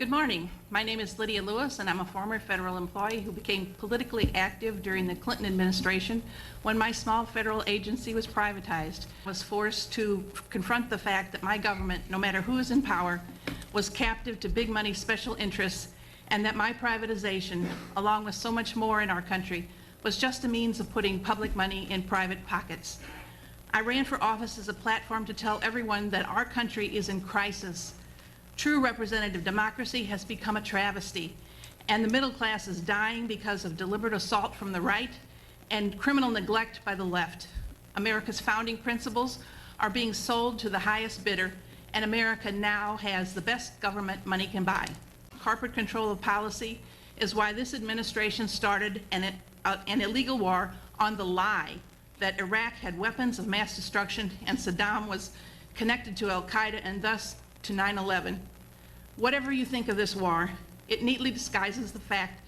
Good morning. My name is Lydia Lewis, and I'm a former federal employee who became politically active during the Clinton administration when my small federal agency was privatized. I was forced to confront the fact that my government, no matter who is in power, was captive to big money special interests, and that my privatization, along with so much more in our country, was just a means of putting public money in private pockets. I ran for office as a platform to tell everyone that our country is in crisis. True representative democracy has become a travesty, and the middle class is dying because of deliberate assault from the right and criminal neglect by the left. America's founding principles are being sold to the highest bidder, and America now has the best government money can buy. Corporate control of policy is why this administration started an illegal war on the lie that Iraq had weapons of mass destruction and Saddam was connected to al-Qaeda and thus to 9/11. Whatever you think of this war, it neatly disguises the fact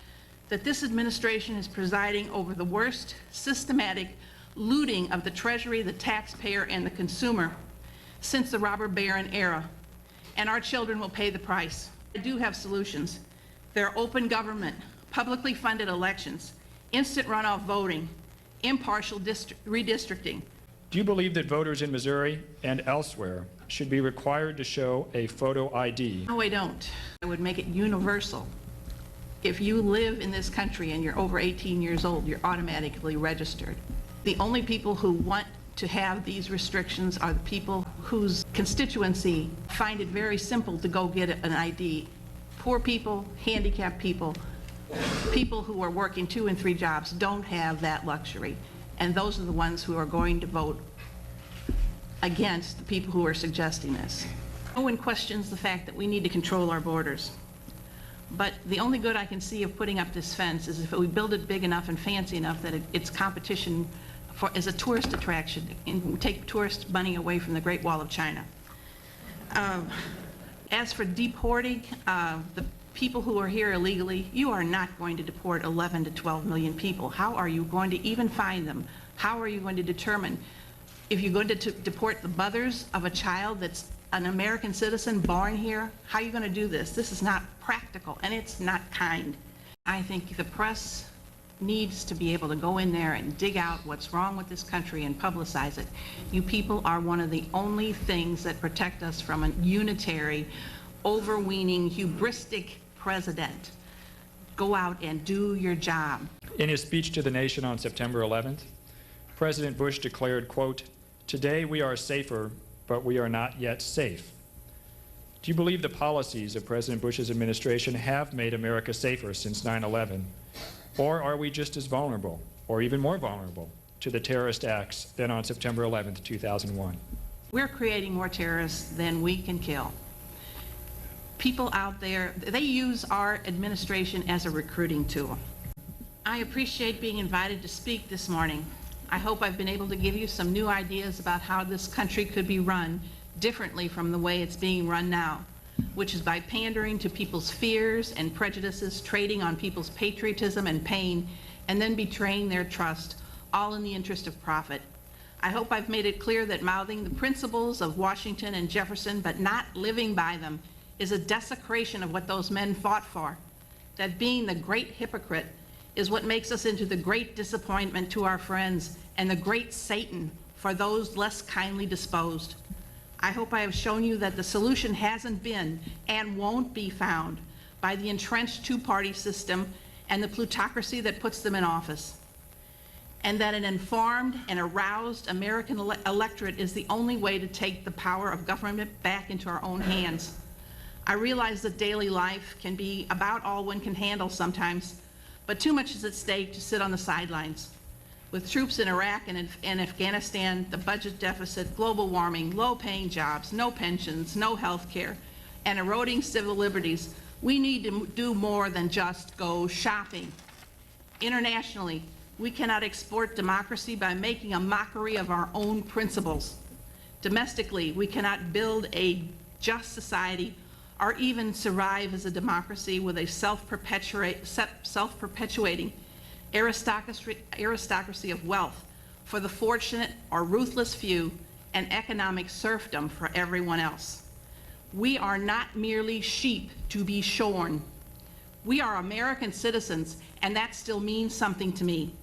that this administration is presiding over the worst systematic looting of the Treasury, the taxpayer, and the consumer since the robber baron era, and our children will pay the price. I do have solutions. They're open government, publicly funded elections, instant runoff voting, impartial redistricting. Do you believe that voters in Missouri and elsewhere should be required to show a photo ID? No, I don't. I would make it universal. If you live in this country and you're over 18 years old, you're automatically registered. The only people who want to have these restrictions are the people whose constituency find it very simple to go get an ID. Poor people, handicapped people, people who are working 2 and 3 jobs don't have that luxury. And those are the ones who are going to vote against the people who are suggesting this. No one questions the fact that we need to control our borders. But the only good I can see of putting up this fence is if we build it big enough and fancy enough that it's competition as a tourist attraction and take tourist money away from the Great Wall of China. As for deporting the people who are here illegally, you are not going to deport 11 to 12 million people. How are you going to even find them? How are you going to determine if you're going to deport the mothers of a child that's an American citizen born here? How are you going to do this? This is not practical, and it's not kind. I think the press needs to be able to go in there and dig out what's wrong with this country and publicize it. You people are one of the only things that protect us from a unitary, overweening, hubristic president. Go out and do your job. In his speech to the nation on September 11th, President Bush declared, quote, "Today we are safer, but we are not yet safe." Do you believe the policies of President Bush's administration have made America safer since 9/11? Or are we just as vulnerable, or even more vulnerable, to the terrorist acts than on September 11th, 2001? We're creating more terrorists than we can kill. People out there, they use our administration as a recruiting tool. I appreciate being invited to speak this morning. I hope I've been able to give you some new ideas about how this country could be run differently from the way it's being run now, which is by pandering to people's fears and prejudices, trading on people's patriotism and pain, and then betraying their trust, all in the interest of profit. I hope I've made it clear that mouthing the principles of Washington and Jefferson but not living by them is a desecration of what those men fought for. That being the great hypocrite is what makes us into the great disappointment to our friends and the great Satan for those less kindly disposed. I hope I have shown you that the solution hasn't been and won't be found by the entrenched two-party system and the plutocracy that puts them in office, and that an informed and aroused American electorate is the only way to take the power of government back into our own hands. I realize that daily life can be about all one can handle sometimes, but too much is at stake to sit on the sidelines. With troops in Iraq and Afghanistan, the budget deficit, global warming, low-paying jobs, no pensions, no health care, and eroding civil liberties, we need to do more than just go shopping. Internationally, we cannot export democracy by making a mockery of our own principles. Domestically, we cannot build a just society or even survive as a democracy with a self-perpetuating aristocracy of wealth for the fortunate or ruthless few and economic serfdom for everyone else. We are not merely sheep to be shorn. We are American citizens, and that still means something to me.